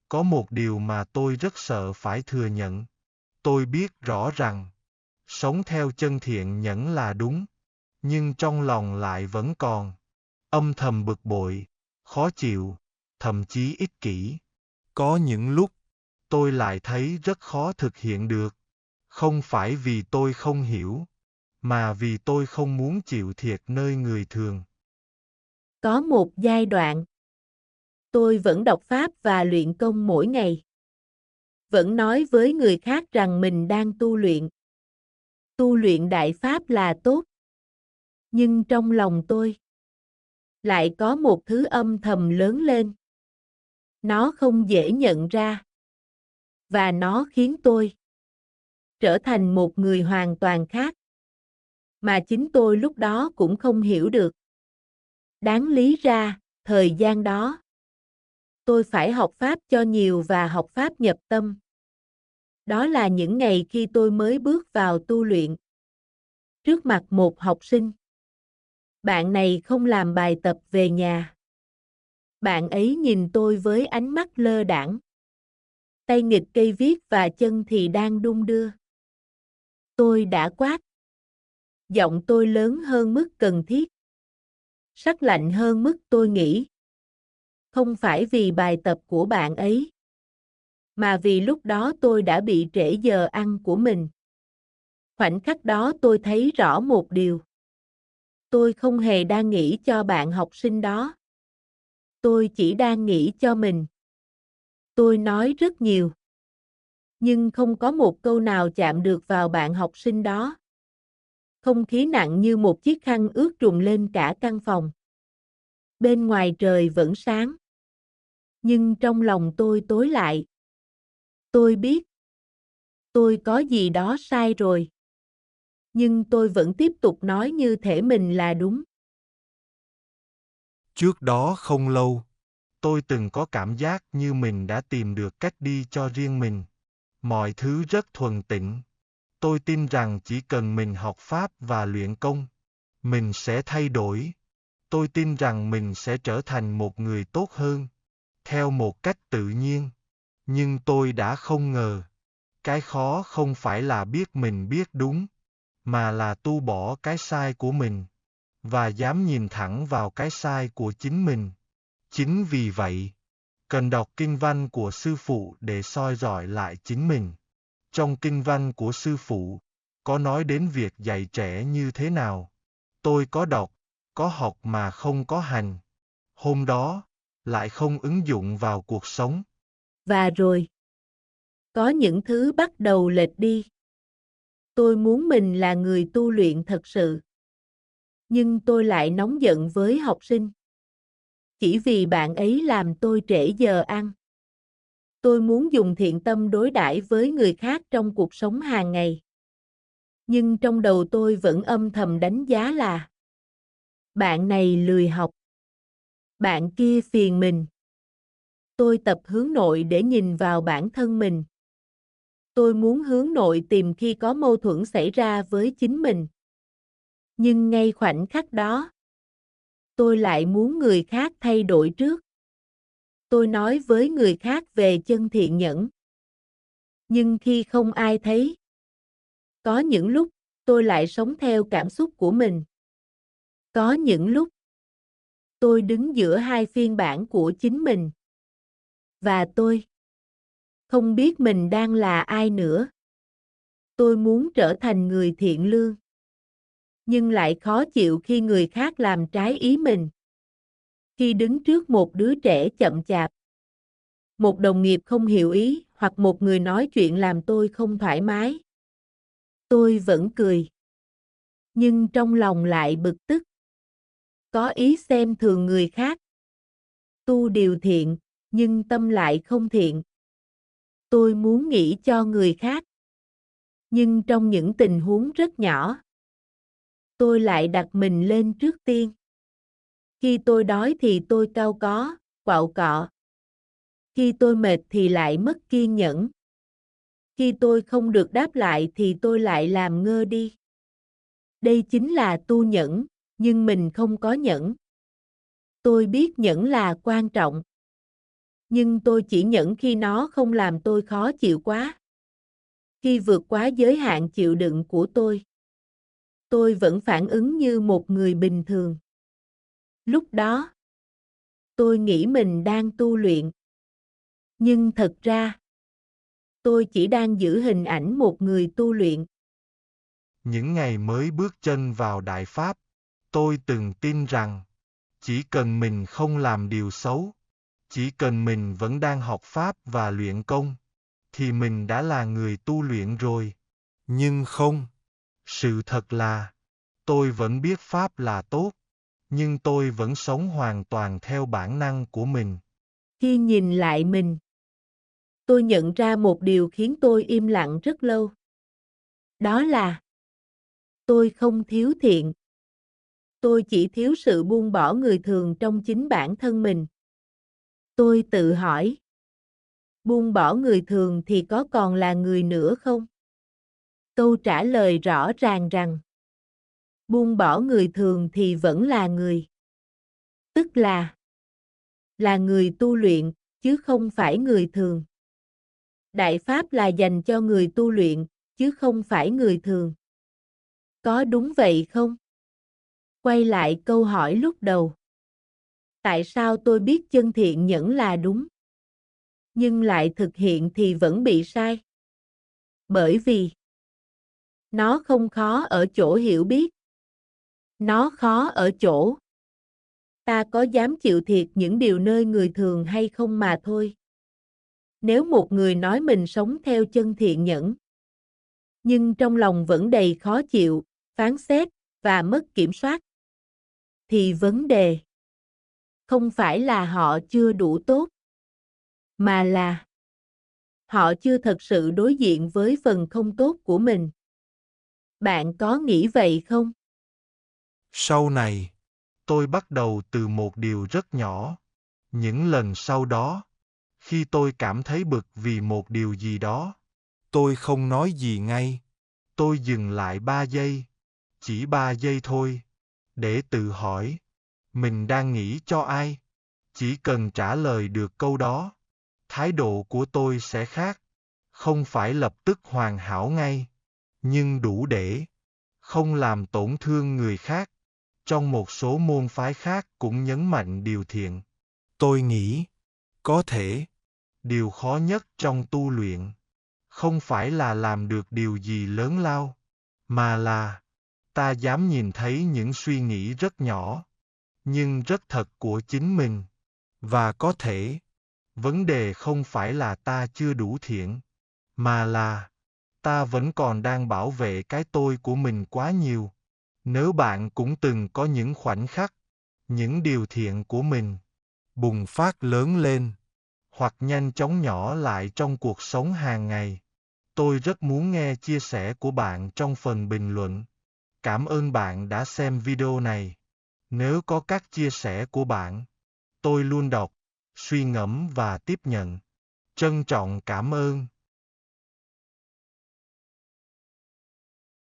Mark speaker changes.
Speaker 1: Có một điều mà tôi rất sợ phải thừa nhận. Tôi biết rõ rằng, sống theo chân thiện nhẫn là đúng, nhưng trong lòng lại vẫn còn âm thầm bực bội, khó chịu, thậm chí ích kỷ. Có những lúc, tôi lại thấy rất khó thực hiện được, không phải vì tôi không hiểu, mà vì tôi không muốn chịu thiệt nơi người thường.
Speaker 2: Có một giai đoạn, tôi vẫn đọc Pháp và luyện công mỗi ngày. Vẫn nói với người khác rằng mình đang tu luyện. Tu luyện Đại Pháp là tốt. Nhưng trong lòng tôi, lại có một thứ âm thầm lớn lên. Nó không dễ nhận ra. Và nó khiến tôi trở thành một người hoàn toàn khác. Mà chính tôi lúc đó cũng không hiểu được. Đáng lý ra, thời gian đó, tôi phải học Pháp cho nhiều và học Pháp nhập tâm. Đó là những ngày khi tôi mới bước vào tu luyện. Trước mặt một học sinh. Bạn này không làm bài tập về nhà. Bạn ấy nhìn tôi với ánh mắt lơ đãng. Tay nghịch cây viết và chân thì đang đung đưa. Tôi đã quát. Giọng tôi lớn hơn mức cần thiết. Sắc lạnh hơn mức tôi nghĩ. Không phải vì bài tập của bạn ấy, mà vì lúc đó tôi đã bị trễ giờ ăn của mình. Khoảnh khắc đó tôi thấy rõ một điều. Tôi không hề đang nghĩ cho bạn học sinh đó. Tôi chỉ đang nghĩ cho mình. Tôi nói rất nhiều. Nhưng không có một câu nào chạm được vào bạn học sinh đó. Không khí nặng như một chiếc khăn ướt trùm lên cả căn phòng. Bên ngoài trời vẫn sáng. Nhưng trong lòng tôi tối lại. Tôi biết. Tôi có gì đó sai rồi. Nhưng tôi vẫn tiếp tục nói như thể mình là đúng.
Speaker 1: Trước đó không lâu, tôi từng có cảm giác như mình đã tìm được cách đi cho riêng mình. Mọi thứ rất thuần tịnh. Tôi tin rằng chỉ cần mình học Pháp và luyện công, mình sẽ thay đổi. Tôi tin rằng mình sẽ trở thành một người tốt hơn, theo một cách tự nhiên. Nhưng tôi đã không ngờ. Cái khó không phải là biết mình biết đúng, mà là tu bỏ cái sai của mình, và dám nhìn thẳng vào cái sai của chính mình. Chính vì vậy, cần đọc kinh văn của sư phụ để soi rọi lại chính mình. Trong kinh văn của sư phụ, có nói đến việc dạy trẻ như thế nào. Tôi có đọc, có học mà không có hành. Hôm đó, lại không ứng dụng vào cuộc sống.
Speaker 2: Và rồi, có những thứ bắt đầu lệch đi. Tôi muốn mình là người tu luyện thật sự. Nhưng tôi lại nóng giận với học sinh. Chỉ vì bạn ấy làm tôi trễ giờ ăn. Tôi muốn dùng thiện tâm đối đãi với người khác trong cuộc sống hàng ngày. Nhưng trong đầu tôi vẫn âm thầm đánh giá là bạn này lười học. Bạn kia phiền mình. Tôi tập hướng nội để nhìn vào bản thân mình. Tôi muốn hướng nội tìm khi có mâu thuẫn xảy ra với chính mình. Nhưng ngay khoảnh khắc đó, tôi lại muốn người khác thay đổi trước. Tôi nói với người khác về chân thiện nhẫn. Nhưng khi không ai thấy, có những lúc, tôi lại sống theo cảm xúc của mình. Có những lúc, tôi đứng giữa hai phiên bản của chính mình. Và tôi không biết mình đang là ai nữa. Tôi muốn trở thành người thiện lương. Nhưng lại khó chịu khi người khác làm trái ý mình. Khi đứng trước một đứa trẻ chậm chạp, một đồng nghiệp không hiểu ý, hoặc một người nói chuyện làm tôi không thoải mái. Tôi vẫn cười. Nhưng trong lòng lại bực tức. Có ý xem thường người khác. Tu điều thiện, nhưng tâm lại không thiện. Tôi muốn nghĩ cho người khác. Nhưng trong những tình huống rất nhỏ, tôi lại đặt mình lên trước tiên. Khi tôi đói thì tôi cau có, quạo cọ. Khi tôi mệt thì lại mất kiên nhẫn. Khi tôi không được đáp lại thì tôi lại làm ngơ đi. Đây chính là tu nhẫn, nhưng mình không có nhẫn. Tôi biết nhẫn là quan trọng. Nhưng tôi chỉ nhẫn khi nó không làm tôi khó chịu quá. Khi vượt quá giới hạn chịu đựng của tôi vẫn phản ứng như một người bình thường. Lúc đó, tôi nghĩ mình đang tu luyện. Nhưng thật ra, tôi chỉ đang giữ hình ảnh một người tu luyện.
Speaker 1: Những ngày mới bước chân vào Đại Pháp, tôi từng tin rằng, chỉ cần mình không làm điều xấu, chỉ cần mình vẫn đang học Pháp và luyện công, thì mình đã là người tu luyện rồi. Nhưng không. Sự thật là, tôi vẫn biết Pháp là tốt, nhưng tôi vẫn sống hoàn toàn theo bản năng của mình.
Speaker 2: Khi nhìn lại mình, tôi nhận ra một điều khiến tôi im lặng rất lâu. Đó là, tôi không thiếu thiện. Tôi chỉ thiếu sự buông bỏ người thường trong chính bản thân mình. Tôi tự hỏi, buông bỏ người thường thì có còn là người nữa không? Câu trả lời rõ ràng rằng, buông bỏ người thường thì vẫn là người. Tức là người tu luyện, chứ không phải người thường. Đại Pháp là dành cho người tu luyện, chứ không phải người thường. Có đúng vậy không? Quay lại câu hỏi lúc đầu. Tại sao tôi biết chân thiện nhẫn là đúng, nhưng lại thực hiện thì vẫn bị sai? Bởi vì nó không khó ở chỗ hiểu biết. Nó khó ở chỗ ta có dám chịu thiệt những điều nơi người thường hay không mà thôi. Nếu một người nói mình sống theo chân thiện nhẫn, nhưng trong lòng vẫn đầy khó chịu, phán xét và mất kiểm soát, thì vấn đề không phải là họ chưa đủ tốt, mà là họ chưa thật sự đối diện với phần không tốt của mình. Bạn có nghĩ vậy không?
Speaker 1: Sau này, tôi bắt đầu từ một điều rất nhỏ. Những lần sau đó, khi tôi cảm thấy bực vì một điều gì đó, tôi không nói gì ngay. Tôi dừng lại 3 giây, chỉ 3 giây thôi, để tự hỏi, mình đang nghĩ cho ai? Chỉ cần trả lời được câu đó, thái độ của tôi sẽ khác. Không phải lập tức hoàn hảo ngay, nhưng đủ để không làm tổn thương người khác. Trong một số môn phái khác cũng nhấn mạnh điều thiện. Tôi nghĩ, có thể, điều khó nhất trong tu luyện, không phải là làm được điều gì lớn lao, mà là, ta dám nhìn thấy những suy nghĩ rất nhỏ, nhưng rất thật của chính mình. Và có thể, vấn đề không phải là ta chưa đủ thiện, mà là, ta vẫn còn đang bảo vệ cái tôi của mình quá nhiều. Nếu bạn cũng từng có những khoảnh khắc, những điều thiện của mình bùng phát lớn lên, hoặc nhanh chóng nhỏ lại trong cuộc sống hàng ngày, tôi rất muốn nghe chia sẻ của bạn trong phần bình luận. Cảm ơn bạn đã xem video này. Nếu có các chia sẻ của bạn, tôi luôn đọc, suy ngẫm và tiếp nhận. Trân trọng cảm ơn.